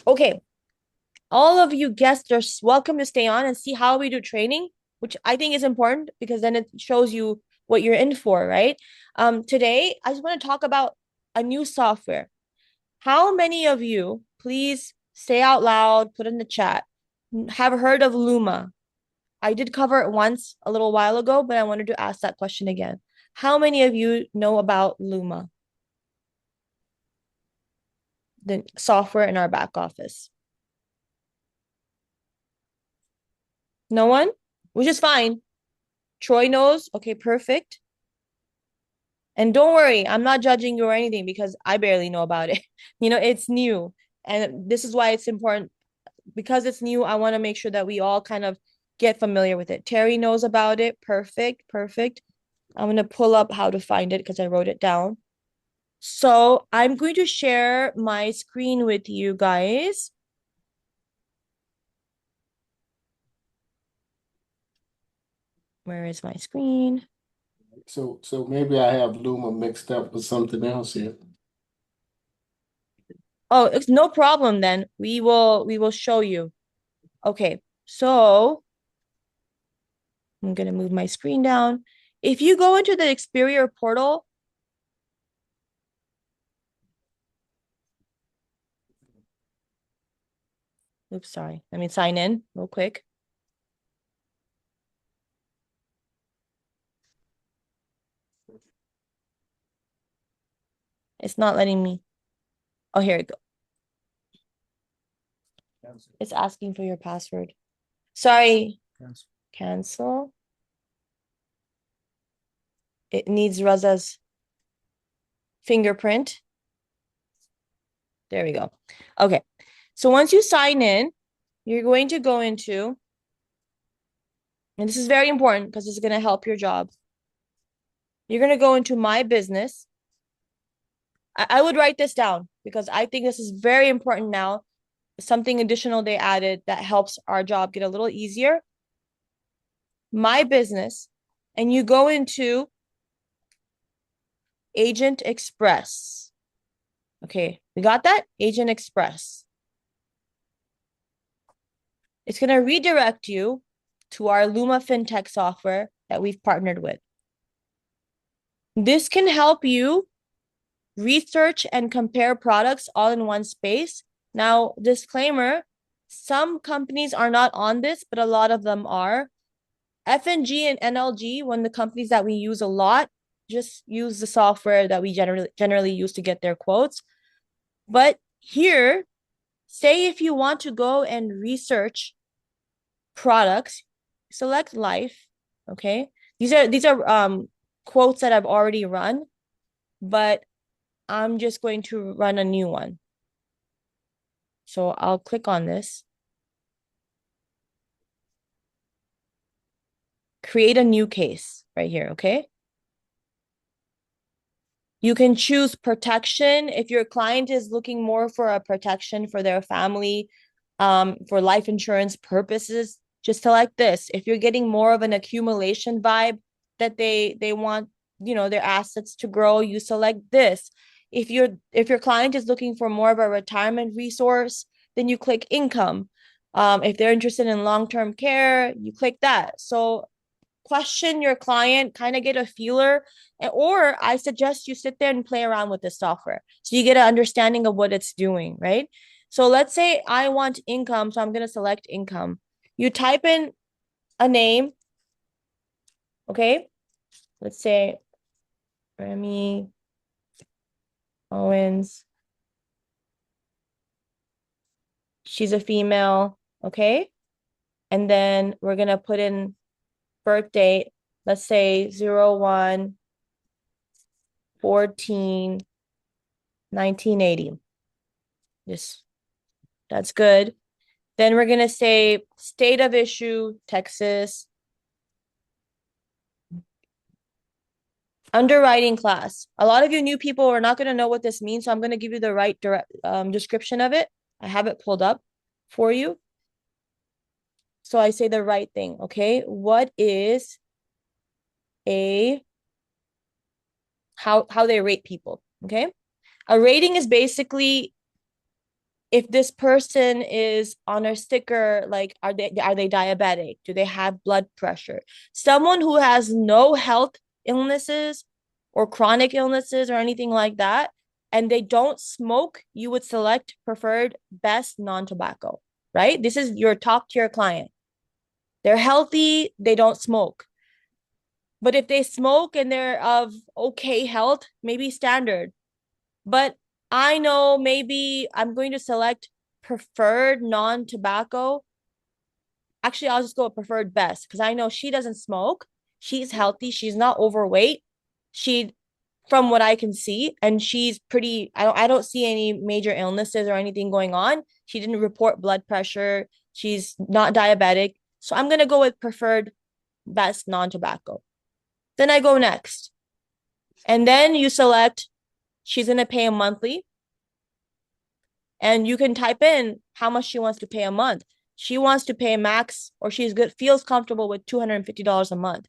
Okay, all of you guests are welcome to stay on and see how we do training, which I think is important because then it shows you what you're in for, right? Today, I just want to talk about a new software. How many of you, please say out loud, put in the chat, have heard of Luma? I did cover it once a little while ago, but I wanted to ask that question again. How many of you know about Luma, the software in our back office? No one? Which is fine. Troy knows. Okay, perfect. And don't worry, I'm not judging you or anything because I barely know about it. It's new. And this is why it's important. Because it's new, I want to make sure that we all kind of get familiar with it. Terry knows about it. Perfect, perfect. I'm going to pull up how to find it because I wrote it down. So I'm going to share my screen with you guys. Where is my screen? So maybe I have Luma mixed up with something else here. Oh, it's no problem then. We will show you. Okay. So I'm going to move my screen down. If you go into the Xperia portal, oops, sorry. Let me sign in real quick. It's not letting me. Oh, here it go. It's asking for your password. Sorry. Cancel. It needs Raza's fingerprint. There we go. Okay. So once you sign in, you're going to go into, and this is very important because it's going to help your job. You're going to go into my business. I would write this down because I think this is very important now. Something additional they added that helps our job get a little easier. My business, and you go into Agent Express. Okay, we got that? Agent Express. It's going to redirect you to our Luma FinTech software that we've partnered with. This can help you research and compare products all in one space. Now, disclaimer, some companies are not on this, but a lot of them are. F&G and NLG, one of the companies that we use a lot, just use the software that we generally use to get their quotes. But here, say if you want to go and research products, select life, okay? These are quotes that I've already run, but I'm just going to run a new one. So I'll click on this. Create a new case right here, okay? You can choose protection if your client is looking more for a protection for their family, for life insurance purposes. Just select this. If you're getting more of an accumulation vibe that they want, their assets to grow, you select this. If your client is looking for more of a retirement resource, then you click income. If they're interested in long-term care, you click that. So question your client, kind of get a feeler, or I suggest you sit there and play around with the software so you get an understanding of what it's doing, right? So let's say I want income, so I'm going to select income. You type in a name, okay? Let's say Remy Owens. She's a female, okay? And then we're going to put in birth date. Let's say 01 14 1980. Just that's good. Then we're going to say state of issue, Texas. Underwriting class. A lot of you new people are not going to know what this means, so I'm going to give you the right description of it. I have it pulled up for you. So I say the right thing, okay? What is a how they rate people, okay? A rating is basically if this person is on a sticker, like are they diabetic? Do they have blood pressure? Someone who has no health illnesses or chronic illnesses or anything like that, and they don't smoke, you would select preferred best non-tobacco, right? This is your top tier client. They're healthy, they don't smoke. But if they smoke and they're of okay health, maybe standard. But I know maybe I'm going to select preferred non-tobacco. Actually, I'll just go with preferred best because I know she doesn't smoke. She's healthy. She's not overweight. She, from what I can see, and she's pretty, I don't see any major illnesses or anything going on. She didn't report blood pressure. She's not diabetic. So I'm gonna go with preferred best non-tobacco. Then I go next. And then you select she's gonna pay a monthly. And you can type in how much she wants to pay a month. She wants to pay max, or she's good, feels comfortable with $250 a month.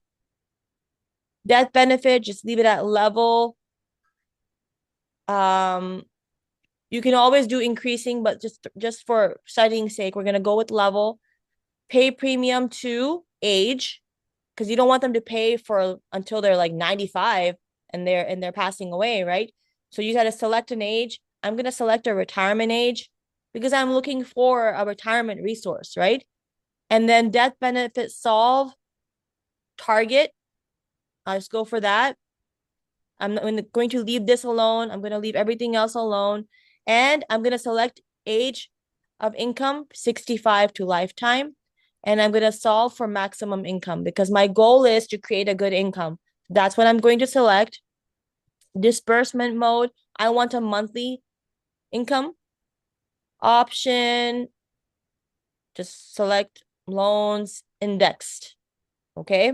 Death benefit, just leave it at level. Um, you can always do increasing, but just for studying's sake, we're gonna go with level. Pay premium to age, because you don't want them to pay for until they're like 95 and they're passing away, right? So you got to select an age. I'm gonna select a retirement age because I'm looking for a retirement resource, right? And then death benefit solve target. I'll just go for that. I'm going to leave this alone. I'm going to leave everything else alone. And I'm going to select age of income 65 to lifetime. And I'm going to solve for maximum income because my goal is to create a good income. That's what I'm going to select. Disbursement mode, I want a monthly income. Option, just select loans indexed. Okay.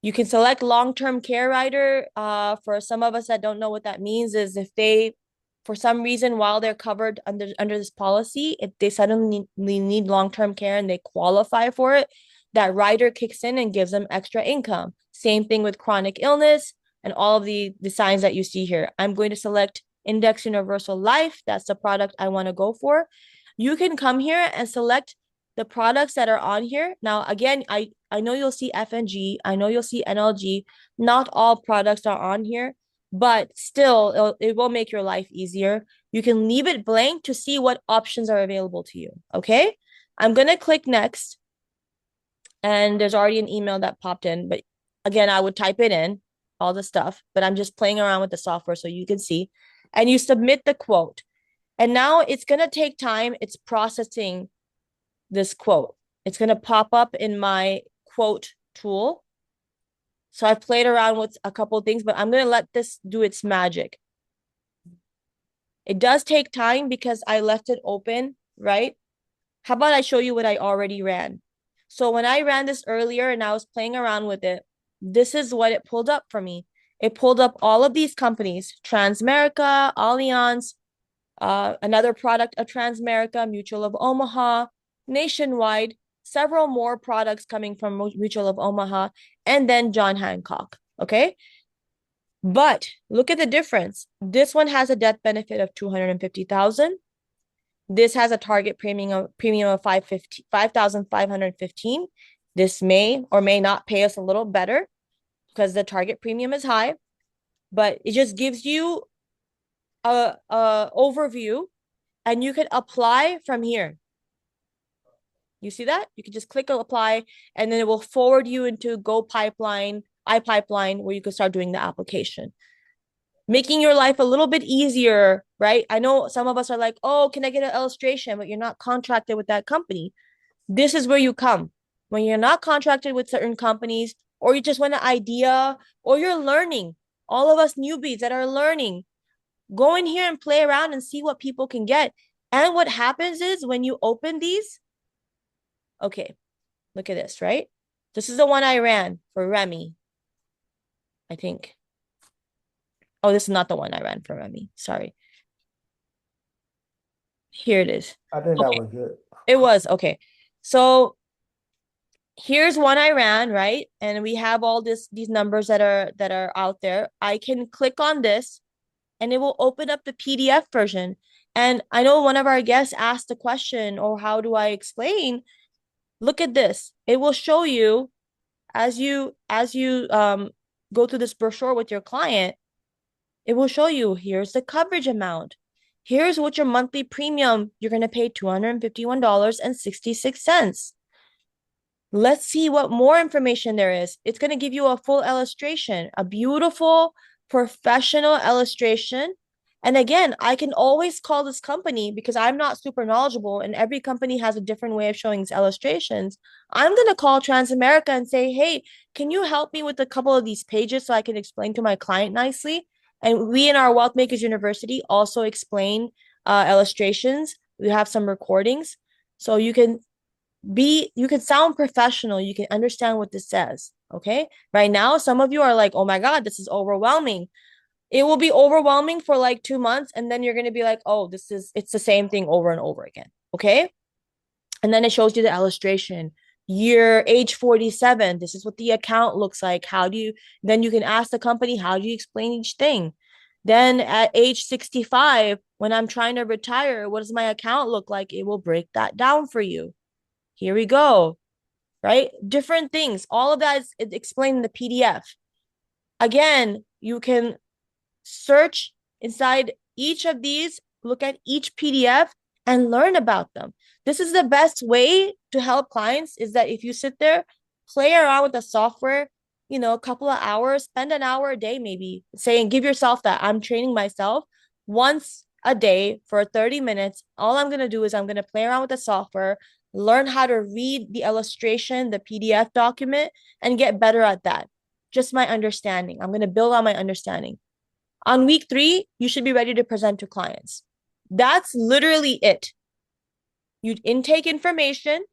You can select long-term care rider. For some of us that don't know what that means, is if they, for some reason, while they're covered under this policy, if they suddenly need long-term care and they qualify for it, that rider kicks in and gives them extra income. Same thing with chronic illness and all of the signs that you see here. I'm going to select Index Universal Life. That's the product I want to go for. You can come here and select the products that are on here. Now, again, I know you'll see FNG, I know you'll see NLG. Not all products are on here, but still, it will make your life easier. You can leave it blank to see what options are available to you. Okay. I'm going to click next. And there's already an email that popped in. But again, I would type it in, all the stuff, but I'm just playing around with the software so you can see. And you submit the quote. And now it's going to take time. It's processing this quote. It's going to pop up in my quote tool. So I've played around with a couple of things, but I'm going to let this do its magic. It does take time because I left it open, right? How about I show you what I already ran? So when I ran this earlier and I was playing around with it, this is what it pulled up for me. It pulled up all of these companies, Transmerica, Allianz, another product of Transmerica, Mutual of Omaha, Nationwide, several more products coming from Mutual of Omaha, and then John Hancock. Okay. But look at the difference. This one has a death benefit of 250,000. This has a target premium of 5,515. This may or may not pay us a little better because the target premium is high, but it just gives you a overview and you can apply from here. You see that? You can just click apply and then it will forward you into Go Pipeline, iPipeline, where you can start doing the application. Making your life a little bit easier, right? I know some of us are like, oh, can I get an illustration? But you're not contracted with that company. This is where you come. When you're not contracted with certain companies, or you just want an idea, or you're learning. All of us newbies that are learning, go in here and play around and see what people can get. And what happens is when you open these, okay, look at this, right? This is the one I ran for Remy, I think. Oh, this is not the one I ran for Remy. Sorry. Here it is. I think that Okay, was it. it was. Okay. So here's one I ran, right? And we have all these numbers that are out there. I can click on this and it will open up the PDF version. And I know one of our guests asked the question, or how do I explain? Look at this. It will show you as you go through this brochure with your client, it will show you here's the coverage amount. Here's what your monthly premium, you're going to pay $251.66. Let's see what more information there is. It's going to give you a full illustration, a beautiful professional illustration. And again, I can always call this company because I'm not super knowledgeable and every company has a different way of showing its illustrations. I'm going to call Transamerica and say, hey, can you help me with a couple of these pages so I can explain to my client nicely? And we in our Wealth Makers University also explain illustrations. We have some recordings. So you can sound professional, you can understand what this says. Okay, right now some of you are like, oh my god, this is overwhelming. It will be overwhelming for like 2 months and then you're going to be like, oh, it's the same thing over and over again. Okay, and then it shows you the illustration. Year age 47, this is what the account looks like. How do you Then you can ask the company, how do you explain each thing? Then at age 65, when I'm trying to retire, what does my account look like? It will break that down for you. Here we go, right? Different things. All of that is explained in the PDF. Again, you can search inside each of these, look at each PDF and learn about them. This is the best way to help clients is that if you sit there, play around with the software, a couple of hours, spend an hour a day maybe saying, give yourself that I'm training myself once a day for 30 minutes. All I'm going to do is I'm going to play around with the software, learn how to read the illustration, the PDF document, and get better at that. Just my understanding. I'm going to build on my understanding. On week 3, you should be ready to present to clients. That's literally it. You intake information,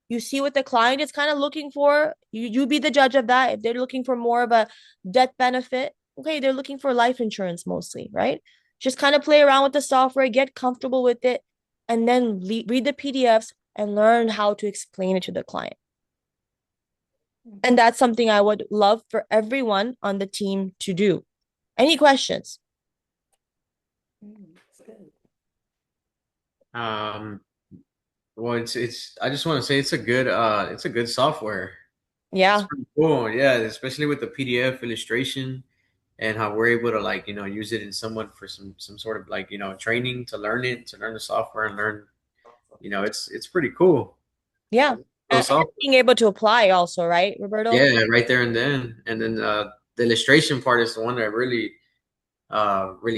you see what the client is kind of looking for. You be the judge of that. If they're looking for more of a death benefit, okay, they're looking for life insurance mostly, right? Just kind of play around with the software, get comfortable with it, and then read the PDFs and learn how to explain it to the client. And that's something I would love for everyone on the team to do. Any questions? Um, well, it's I just want to say it's a good software. It's Yeah. pretty cool. Yeah, especially with the PDF illustration and how we're able to like, use it in someone for some sort of like, training to learn it, to learn the software and learn, it's pretty cool. Yeah. Cool And software. being able to apply also, right, Roberto? Yeah, right there and then. And then the illustration part is the one that really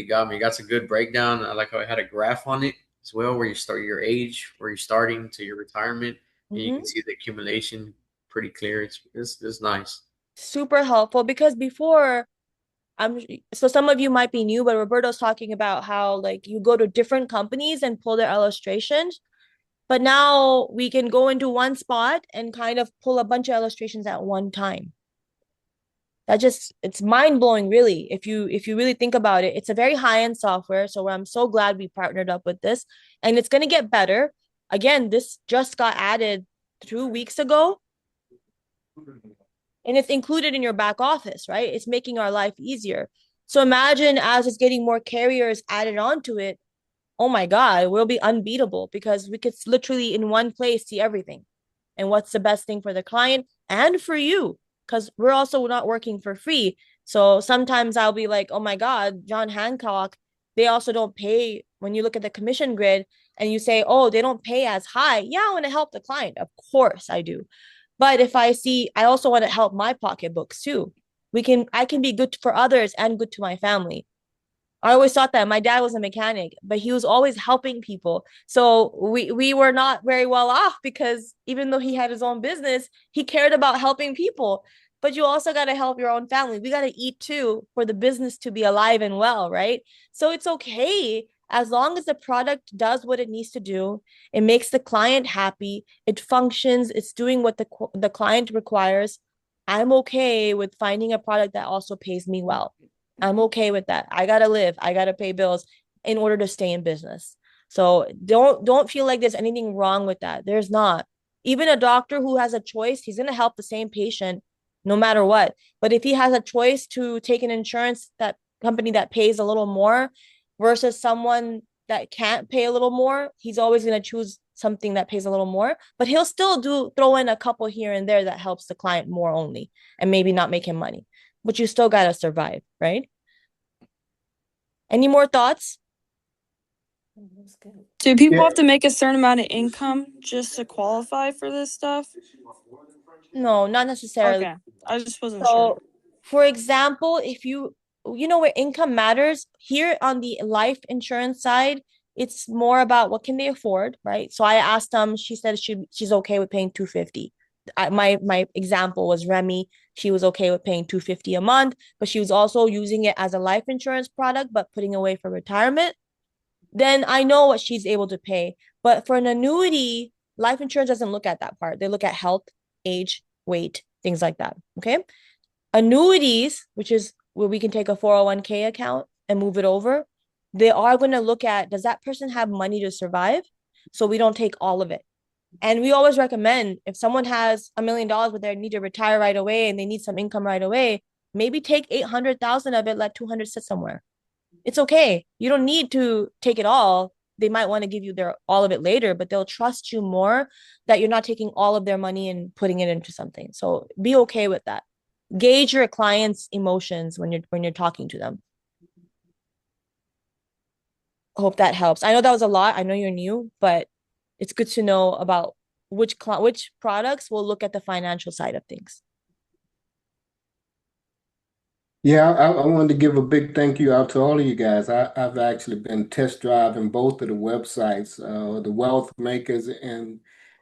got me. It got a good breakdown. I like how it had a graph on it as well, where you start your age, where you're starting to your retirement, and you can Mm-hmm. see the accumulation pretty clear. It's nice. Super helpful because before I'm so some of you might be new, but Roberto's talking about how like you go to different companies and pull their illustrations. But now we can go into one spot and kind of pull a bunch of illustrations at one time. That just it's mind blowing, really. If you really think about it, it's a very high end software. So I'm so glad we partnered up with this, and it's gonna get better. Again, this just got added 2 weeks ago, and it's included in your back office, right? It's making our life easier. So imagine as it's getting more carriers added onto it, oh my God, we'll be unbeatable because we could literally in one place see everything and what's the best thing for the client and for you because we're also not working for free. So sometimes I'll be like, oh my God, John Hancock, they also don't pay when you look at the commission grid and you say, oh, they don't pay as high. Yeah, I want to help the client. Of course I do. But if I see, I also want to help my pocketbooks too. I can be good for others and good to my family. I always thought that my dad was a mechanic, but he was always helping people. So we were not very well off because even though he had his own business, he cared about helping people. But you also got to help your own family. We got to eat too for the business to be alive and well, right? So it's okay as long as the product does what it needs to do. It makes the client happy. It functions. It's doing what the client requires. I'm okay with finding a product that also pays me well. I'm okay with that. I gotta live. I gotta pay bills in order to stay in business. So don't feel like there's anything wrong with that. There's not. Even a doctor who has a choice, he's gonna help the same patient no matter what. But if he has a choice to take an insurance that company that pays a little more versus someone that can't pay a little more, he's always going to choose something that pays a little more, but he'll still do throw in a couple here and there that helps the client more only and maybe not make him money. But you still got to survive, right? Any more thoughts? Do people Yeah. have to make a certain amount of income just to qualify for this stuff? No, not necessarily. Okay, I just wasn't sure. So, for example, if you know where income matters, here on the life insurance side, it's more about what can they afford, right? So I asked them, she said she's okay with paying 250. My example was Remy. She was okay with paying 250 a month, but she was also using it as a life insurance product, but putting away for retirement. Then I know what she's able to pay. But for an annuity, life insurance doesn't look at that part. They look at health, age, weight, things like that. Okay. Annuities, which is where we can take a 401k account and move it over, they are going to look at, does that person have money to survive? So we don't take all of it. And we always recommend, if someone has $1 million but they need to retire right away and they need some income right away, maybe take 800,000 of it, let 200 sit somewhere. It's okay. You don't need to take it all. They might want to give you their all of it later, but they'll trust you more that you're not taking all of their money and putting it into something. So be okay with that. Gauge your client's emotions when you're talking to them. Hope that helps. I know that was a lot. I know you're new, but it's good to know about which products will look at the financial side of things. Yeah, I wanted to give a big thank you out to all of you guys. I've actually been test driving both of the websites, the Wealth Makers and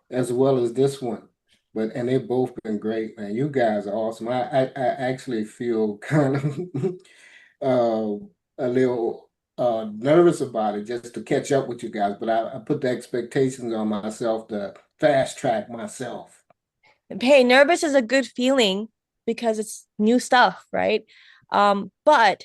as well as this one. And they've both been great, man. You guys are awesome. I actually feel kind of a little nervous about it just to catch up with you guys, but I put the expectations on myself to fast track myself. Hey, nervous is a good feeling because it's new stuff, right? But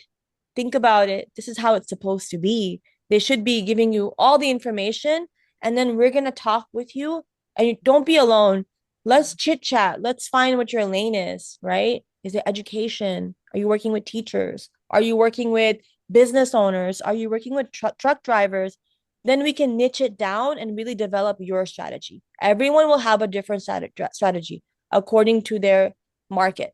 think about it. This is how it's supposed to be. They should be giving you all the information, and then we're gonna talk with you. And don't be alone. Let's chit chat. Let's find what your lane is, right? Is it education? Are you working with teachers? Are you working with business owners? Are you working with truck drivers? Then we can niche it down and really develop your strategy. Everyone will have a different strategy according to their market.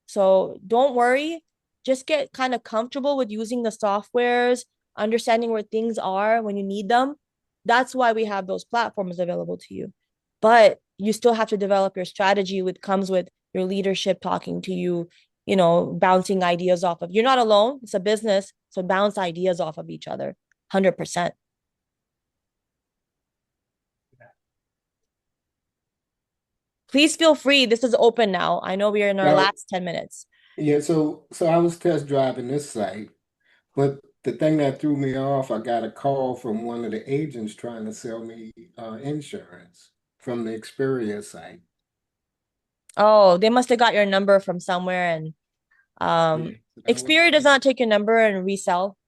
So don't worry, just get kind of comfortable with using the softwares, understanding where things are when you need them. That's why we have those platforms available to you. But you still have to develop your strategy, which comes with your leadership talking to you, bouncing ideas off of. You're not alone. It's a business, so bounce ideas off of each other. 100%. Please feel free. This is open now. I know we are in our Now, last 10 minutes. yeah, so I was test driving this site, but the thing that threw me off, I got a call from one of the agents trying to sell me insurance from the Xperia site. Oh, they must have got your number from somewhere and Yeah, so that was Xperia does not take your number and resell.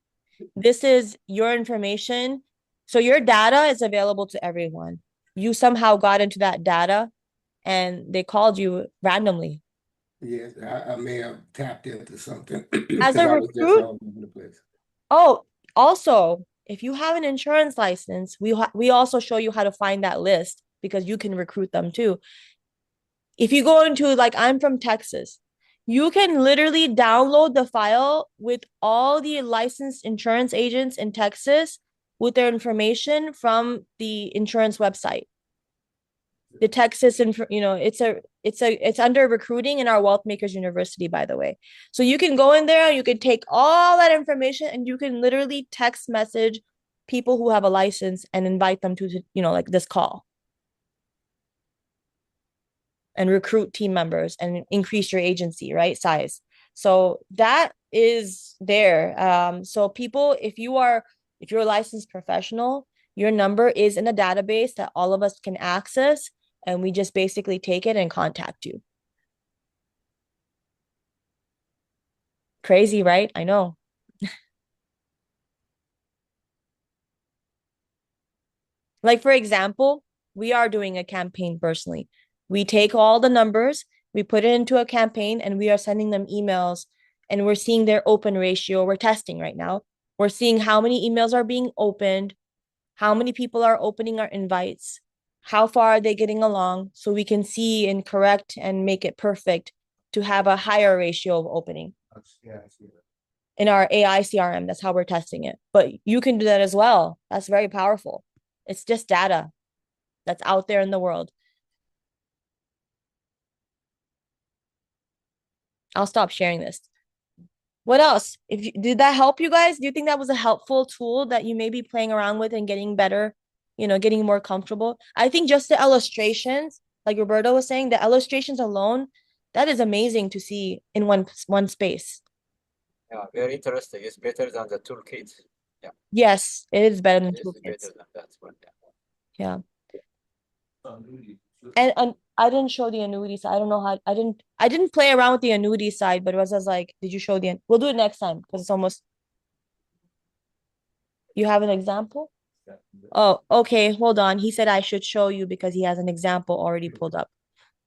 This is your information. So your data is available to everyone. You somehow got into that data and they called you randomly. yes, I may have tapped into something As because a I was just recruit, all over the place. oh, also, if you have an insurance license, we also show you how to find that list because you can recruit them too. If you go into, like, I'm from Texas, you can literally download the file with all the licensed insurance agents in Texas with their information from the insurance website. The Texas, it's under recruiting in our Wealth Makers University, by the way. So you can go in there, you can take all that information, and you can literally text message people who have a license and invite them to, like this call and recruit team members and increase your agency, right? Size. So that is there. So people, if you're a licensed professional, your number is in a database that all of us can access, and we just basically take it and contact you. Crazy, right? I know. Like, for example, we are doing a campaign personally. We take all the numbers, we put it into a campaign, and we are sending them emails, and we're seeing their open ratio. We're testing right now. We're seeing how many emails are being opened, how many people are opening our invites, how far are they getting along, so we can see and correct and make it perfect to have a higher ratio of opening. Yeah, I see that. In our AI CRM, that's how we're testing it. But you can do that as well. That's very powerful. It's just data that's out there in the world. I'll stop sharing this. What else? Did that help you guys? Do you think that was a helpful tool that you may be playing around with and getting better, getting more comfortable? I think just the illustrations, like Roberto was saying, the illustrations alone, that is amazing to see in one space. Yeah, very interesting. It's better than the toolkit. Yes, it is better than It is toolkits. better than that one. Yeah. And I didn't show the annuity side. I don't know how I didn't play around with the annuity side, but it was just like, did you show we'll do it next time because it's almost. You have an example? Oh, okay, hold on. He said I should show you because he has an example already pulled up.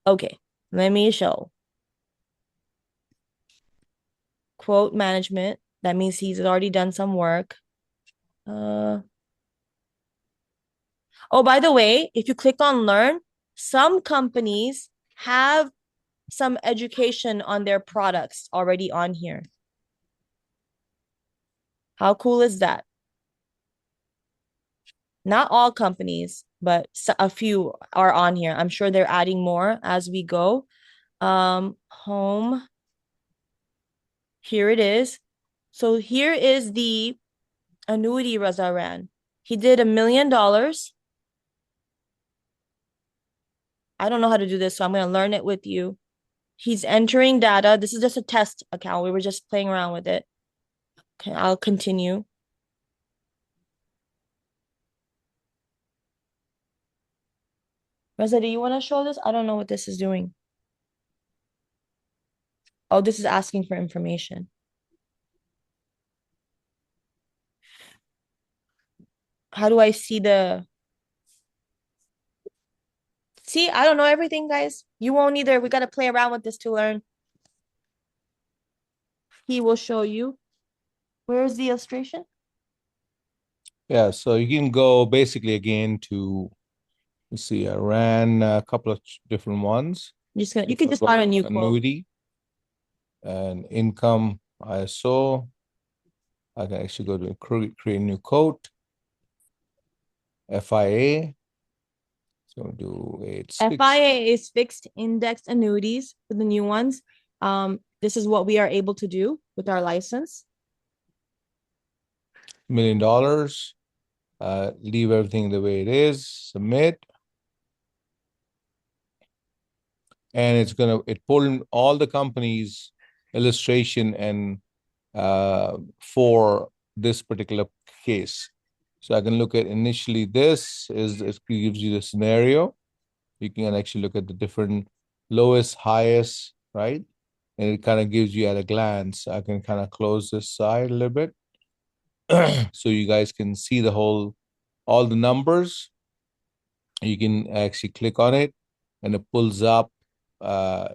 Okay, let me show. Quote management. That means he's already done some work. Oh, by the way, if you click on learn, some companies have some education on their products already on here. How cool is that? Not all companies, but a few are on here. I'm sure they're adding more as we go. Home. Here it is. So here is the annuity Raza ran. He did $1 million. I don't know how to do this, so I'm going to learn it with you. He's entering data. This is just a test account. We were just playing around with it. Okay, I'll continue. Reza, do you want to show this? I don't know what this is doing. Oh, this is asking for information. How do I see the... See, I don't know everything, guys. You won't either. We got to play around with this to learn. He will show you. Where's the illustration? Yeah, so you can go basically again to, let's see, I ran a couple of different ones. You can just find a new quote. Annuity and income ISO. I can actually go to create a new quote. FIA. So do 86. FIA is fixed index annuities for the new ones. This is what we are able to do with our license. $1 million. Leave everything the way it is. Submit. And it pulled all the companies' illustration and for this particular case. So I can look at initially it gives you the scenario. You can actually look at the different lowest, highest, right? And it kind of gives you at a glance. I can kind of close this side a little bit so you guys can see all the numbers. You can actually click on it and it pulls up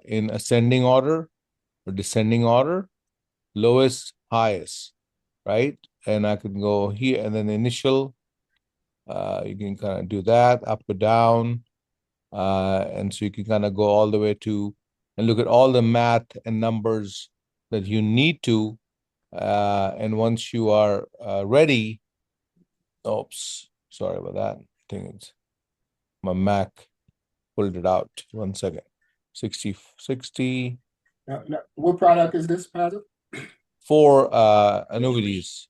in ascending order or descending order, lowest, highest, right? And I can go here and then initial, you can kind of do that up or down. And so you can kind of go all the way to and look at all the math and numbers that you need to. And once you are ready, oops, sorry about that. I think it's my Mac pulled it out. 1 second. 60. Now, what product is this, Patrick? For annuities.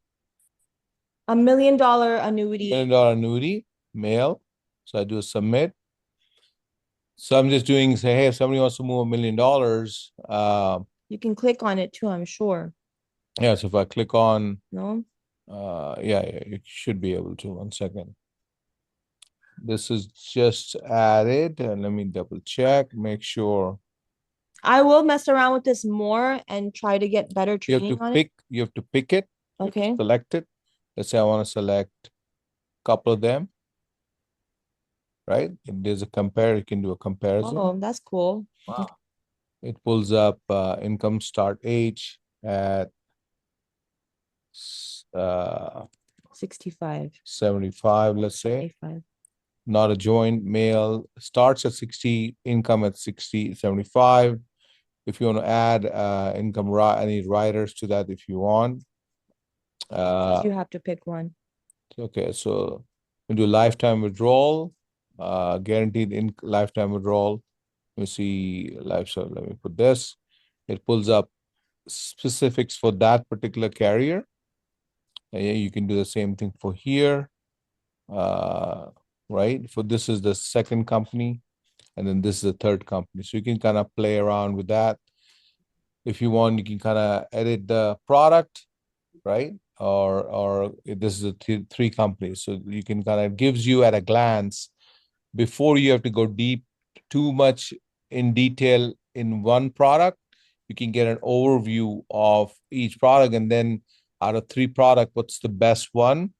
$1 million annuity. $1 million annuity, mail. So I do a submit. So I'm just doing, say, hey, if somebody wants to move $1 million, you can click on it too, I'm sure. Yeah, so if I click on, No? Yeah, you should be able to. 1 second. This is just added, and let me double check, make sure. I will mess around with this more and try to get better training on it. You have to pick it. Okay. Select it. Let's say I want to select a couple of them. Right? If there's a compare, you can do a comparison. Oh, that's cool. Wow. It pulls up income start age at uh 65, 75, let's say. 85. Not a joint male, starts at 60, income at 60, 75. If you want to add income, any riders to that if you want. You have to pick one. Okay, so we do lifetime withdrawal, guaranteed in lifetime withdrawal. Let me see lifestyle. Let me put this. It pulls up specifics for that particular carrier. You can do the same thing for here. Right? For this is the second company, and then this is the third company. So you can kind of play around with that. If you want, you can kind of edit the product, right? Or this is the three companies. So you can kind of gives you at a glance before you have to go deep too much in detail in one product. You can get an overview of each product, and then out of three product, what's the best one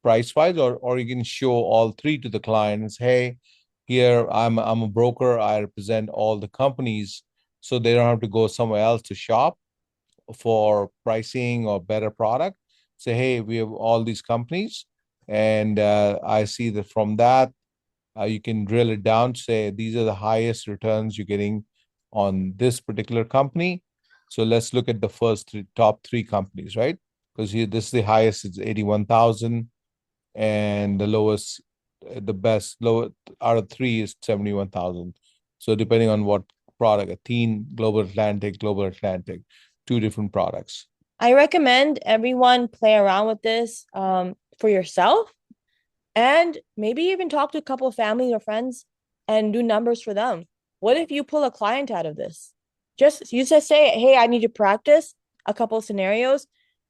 price wise, or you can show all three to the client and say, hey, here I'm a broker, I represent all the companies, so they don't have to go somewhere else to shop for pricing or better product. Say, hey, we have all these companies, and I see that from that you can drill it down, say these are the highest returns you're getting on this particular company. So let's look at the first top three companies, right? Because here this is the highest, it's 81,000, and the lowest, the best low out of three is 71,000. So depending on what product, Athene, Global Atlantic, two different products. I recommend everyone play around with this for yourself, and maybe even talk to a couple of family or friends and do numbers for them. What if you pull a client out of this? You just say, hey, I need to practice a couple of scenarios.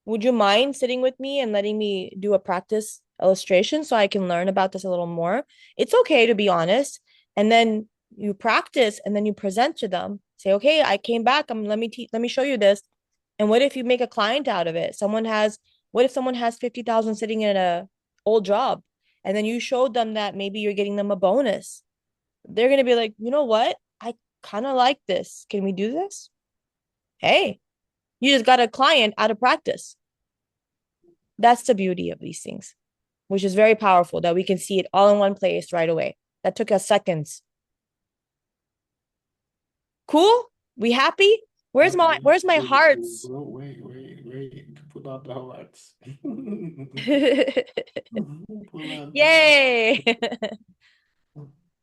Would you mind sitting with me and letting me do a practice illustration so I can learn about this a little more? It's okay to be honest. And then you practice and then you present to them. Say, okay, I came back. Let me show you this. And what if you make a client out of it? What if someone has 50,000 sitting in a old job, and then you showed them that maybe you're getting them a bonus? They're going to be like, you know what? I kind of like this. Can we do this? Hey, you just got a client out of practice. That's the beauty of these things, which is very powerful that we can see it all in one place right away. That took us seconds. Cool? We happy? Where's my hearts? Wait. Pull out the hearts. Pull out the Yay.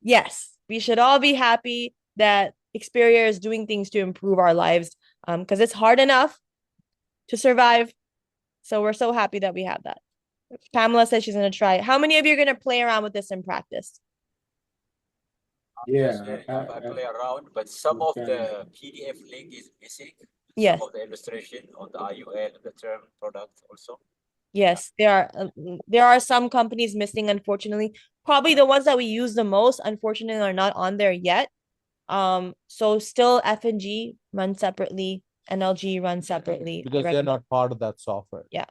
Yes, we should all be happy that Xperia is doing things to improve our lives, because it's hard enough to survive. So we're so happy that we have that. Pamela says she's going to try it. How many of you are going to play around with this in practice? Yeah, I play around, but some of the PDF link is missing. Yes. Some of the illustration on the IUL, the term product also. Yes, there are some companies missing, unfortunately. Probably the ones that we use the most, unfortunately, are not on there yet. So still F&G run separately, NLG run separately. Because they're not part of that software. Yeah.